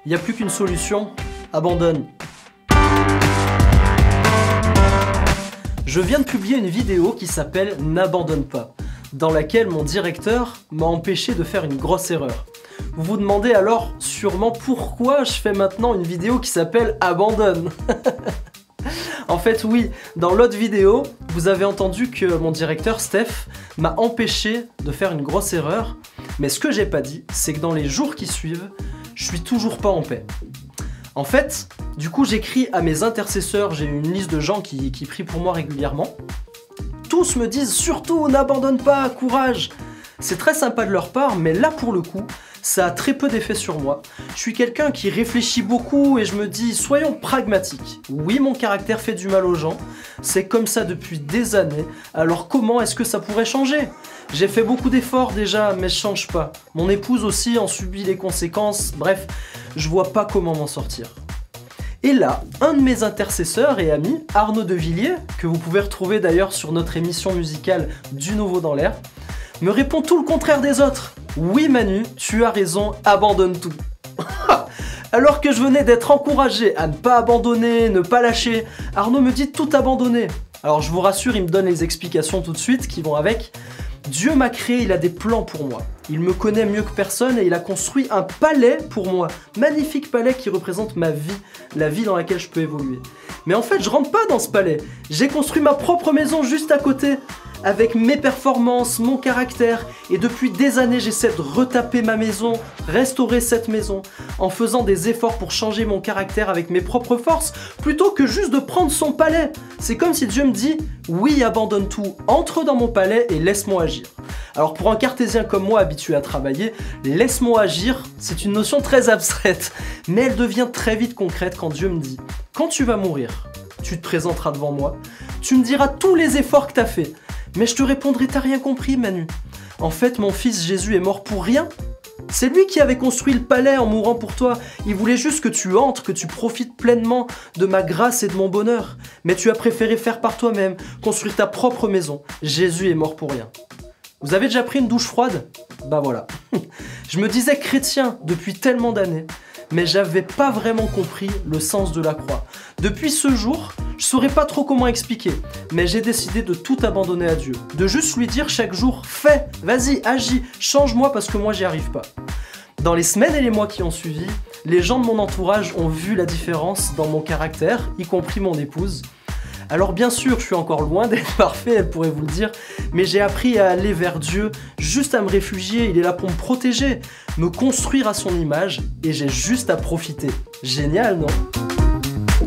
Il n'y a plus qu'une solution, abandonne. Je viens de publier une vidéo qui s'appelle « N'abandonne pas », dans laquelle mon directeur m'a empêché de faire une grosse erreur. Vous vous demandez alors sûrement pourquoi je fais maintenant une vidéo qui s'appelle « Abandonne ». En fait oui, dans l'autre vidéo, vous avez entendu que mon directeur Steph m'a empêché de faire une grosse erreur, mais ce que j'ai pas dit, c'est que dans les jours qui suivent, je suis toujours pas en paix. En fait, du coup j'écris à mes intercesseurs, j'ai une liste de gens qui prient pour moi régulièrement. Tous me disent surtout n'abandonne pas, courage. C'est très sympa de leur part, mais là pour le coup, ça a très peu d'effet sur moi. Je suis quelqu'un qui réfléchit beaucoup et je me dis soyons pragmatiques. Oui, mon caractère fait du mal aux gens, c'est comme ça depuis des années, alors comment est-ce que ça pourrait changer? J'ai fait beaucoup d'efforts déjà, mais je change pas. Mon épouse aussi en subit les conséquences, bref, je vois pas comment m'en sortir. Et là, un de mes intercesseurs et amis, Arnaud de Villiers, que vous pouvez retrouver d'ailleurs sur notre émission musicale Du Nouveau dans l'air, me répond tout le contraire des autres. Oui Manu, tu as raison, abandonne tout. Alors que je venais d'être encouragé à ne pas abandonner, ne pas lâcher, Arnaud me dit tout abandonner. Alors je vous rassure, il me donne les explications tout de suite qui vont avec. Dieu m'a créé, il a des plans pour moi. Il me connaît mieux que personne et il a construit un palais pour moi. Magnifique palais qui représente ma vie, la vie dans laquelle je peux évoluer. Mais en fait, je rentre pas dans ce palais. J'ai construit ma propre maison juste à côté, avec mes performances, mon caractère. Et depuis des années, j'essaie de retaper ma maison, restaurer cette maison, en faisant des efforts pour changer mon caractère avec mes propres forces, plutôt que juste de prendre son palais. C'est comme si Dieu me dit « Oui, abandonne tout, entre dans mon palais et laisse-moi agir ». Alors pour un cartésien comme moi habitué à travailler, laisse-moi agir, c'est une notion très abstraite, mais elle devient très vite concrète quand Dieu me dit « Quand tu vas mourir, tu te présenteras devant moi, tu me diras tous les efforts que tu as fait, mais je te répondrai « T'as rien compris Manu. En fait mon fils Jésus est mort pour rien. C'est lui qui avait construit le palais en mourant pour toi. Il voulait juste que tu entres, que tu profites pleinement de ma grâce et de mon bonheur. Mais tu as préféré faire par toi-même, construire ta propre maison. Jésus est mort pour rien. » Vous avez déjà pris une douche froide? Bah voilà. Je me disais chrétien depuis tellement d'années, mais j'avais pas vraiment compris le sens de la croix. Depuis ce jour, je saurais pas trop comment expliquer, mais j'ai décidé de tout abandonner à Dieu. De juste lui dire chaque jour, fais, vas-y, agis, change-moi parce que moi j'y arrive pas. Dans les semaines et les mois qui ont suivi, les gens de mon entourage ont vu la différence dans mon caractère, y compris mon épouse. Alors bien sûr, je suis encore loin d'être parfait, elle pourrait vous le dire, mais j'ai appris à aller vers Dieu, juste à me réfugier, il est là pour me protéger, me construire à son image, et j'ai juste à profiter. Génial, non?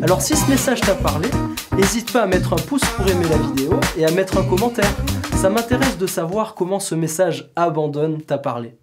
Alors si ce message t'a parlé, n'hésite pas à mettre un pouce pour aimer la vidéo et à mettre un commentaire. Ça m'intéresse de savoir comment ce message abandonne t'a parlé.